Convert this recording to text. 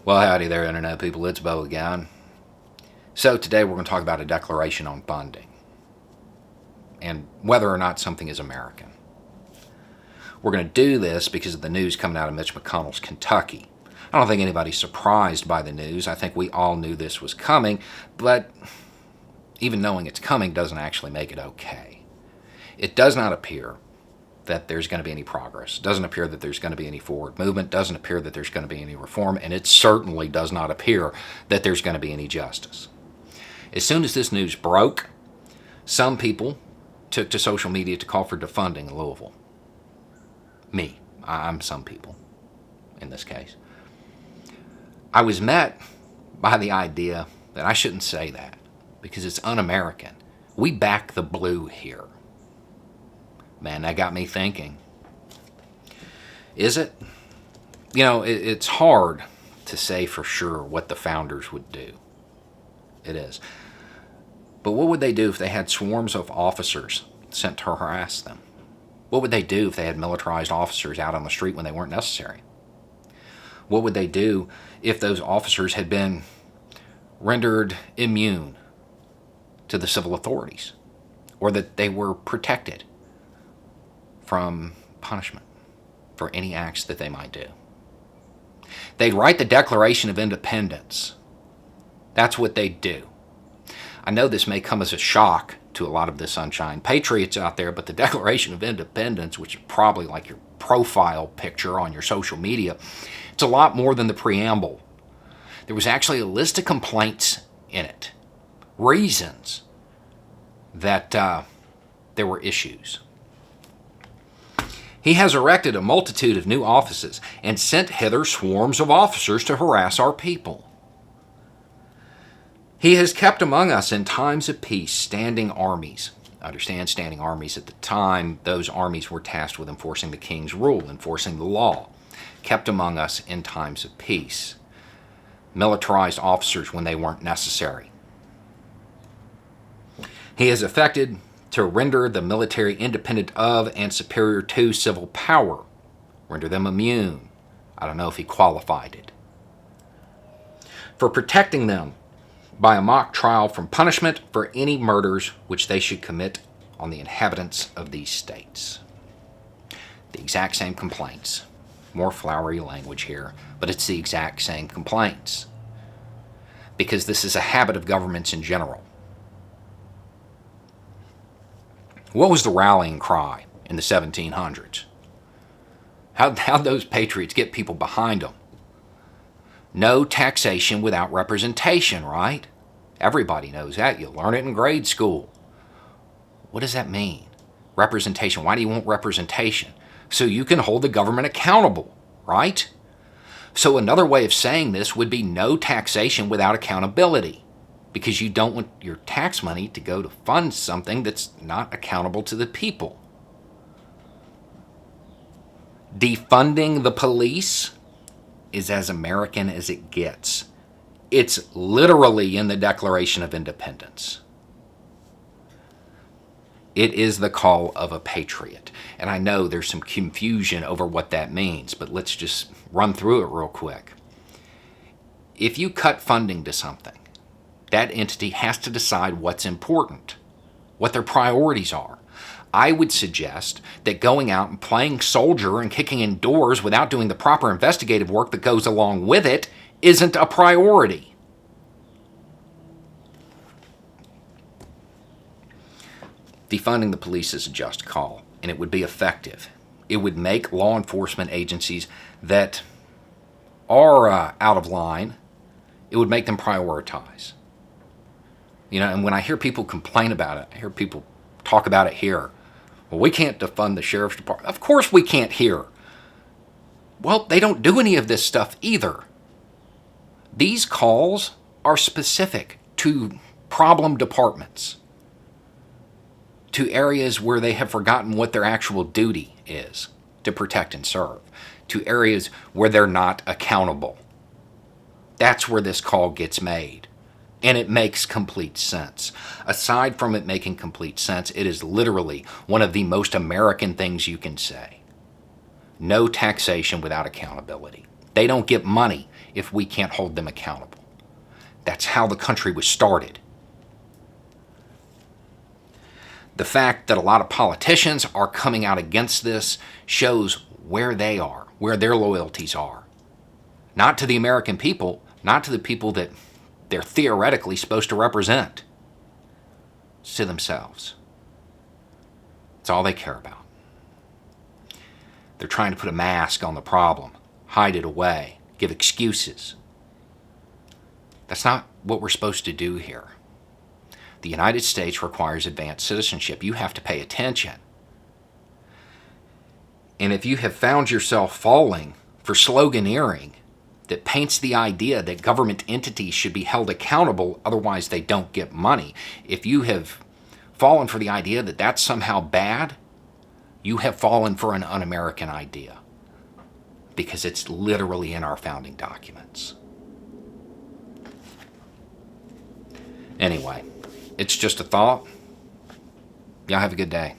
Well, howdy there, Internet people. It's Bo again. So, today we're going to talk about a declaration on funding and whether or not something is American. We're going to do this because of the news coming out of Mitch McConnell's Kentucky. I don't think anybody's surprised by the news. I think we all knew this was coming, but even knowing it's coming doesn't actually make it okay. It does not appear that there's going to be any progress. It doesn't appear that there's going to be any forward movement. It doesn't appear that there's going to be any reform. And it certainly does not appear that there's going to be any justice. As soon as this news broke, some people took to social media to call for defunding in Louisville. Me. I'm some people in this case. I was met by the idea that I shouldn't say that because it's un-American. We back the blue here. Man, that got me thinking. Is it? You know, it's hard to say for sure what the founders would do. It is. But what would they do if they had swarms of officers sent to harass them? What would they do if they had militarized officers out on the street when they weren't necessary? What would they do if those officers had been rendered immune to the civil authorities, or that they were protected from punishment for any acts that they might do? They'd write the Declaration of Independence. That's what they'd do. I know this may come as a shock to a lot of the Sunshine Patriots out there, but the Declaration of Independence, which is probably like your profile picture on your social media, it's a lot more than the preamble. There was actually a list of complaints in it, reasons that there were issues. He has erected a multitude of new offices and sent hither swarms of officers to harass our people. He has kept among us in times of peace standing armies. Understand, standing armies at the time, those armies were tasked with enforcing the king's rule, enforcing the law. Kept among us in times of peace. Militarized officers when they weren't necessary. He has effected to render the military independent of and superior to civil power. Render them immune. I don't know if he qualified it. For protecting them by a mock trial from punishment for any murders which they should commit on the inhabitants of these states. The exact same complaints. More flowery language here, but it's the exact same complaints. Because this is a habit of governments in general. What was the rallying cry in the 1700s? How'd those patriots get people behind them? No taxation without representation, right? Everybody knows that. You learn it in grade school. What does that mean? Representation. Why do you want representation? So you can hold the government accountable, right? So another way of saying this would be no taxation without accountability. Because you don't want your tax money to go to fund something that's not accountable to the people. Defunding the police is as American as it gets. It's literally in the Declaration of Independence. It is the call of a patriot. And I know there's some confusion over what that means, but let's just run through it real quick. If you cut funding to something, that entity has to decide what's important, what their priorities are. I would suggest that going out and playing soldier and kicking in doors without doing the proper investigative work that goes along with it isn't a priority. Defunding the police is a just call, and it would be effective. It would make law enforcement agencies that are out of line, it would make them prioritize. You know, and when I hear people complain about it, I hear people talk about it here. Well, we can't defund the sheriff's department. Of course we can't here. Well, they don't do any of this stuff either. These calls are specific to problem departments, to areas where they have forgotten what their actual duty is to protect and serve, to areas where they're not accountable. That's where this call gets made. And it makes complete sense. Aside from it making complete sense, it is literally one of the most American things you can say. No taxation without accountability. They don't get money if we can't hold them accountable. That's how the country was started. The fact that a lot of politicians are coming out against this shows where they are, where their loyalties are. Not to the American people, not to the people that they're theoretically supposed to represent. It's to themselves. It's all they care about. They're trying to put a mask on the problem, hide it away, give excuses. That's not what we're supposed to do here. The United States requires advanced citizenship. You have to pay attention. And if you have found yourself falling for sloganeering that paints the idea that government entities should be held accountable, otherwise they don't get money, if you have fallen for the idea that that's somehow bad, you have fallen for an un-American idea, because it's literally in our founding documents. Anyway, it's just a thought. Y'all have a good day.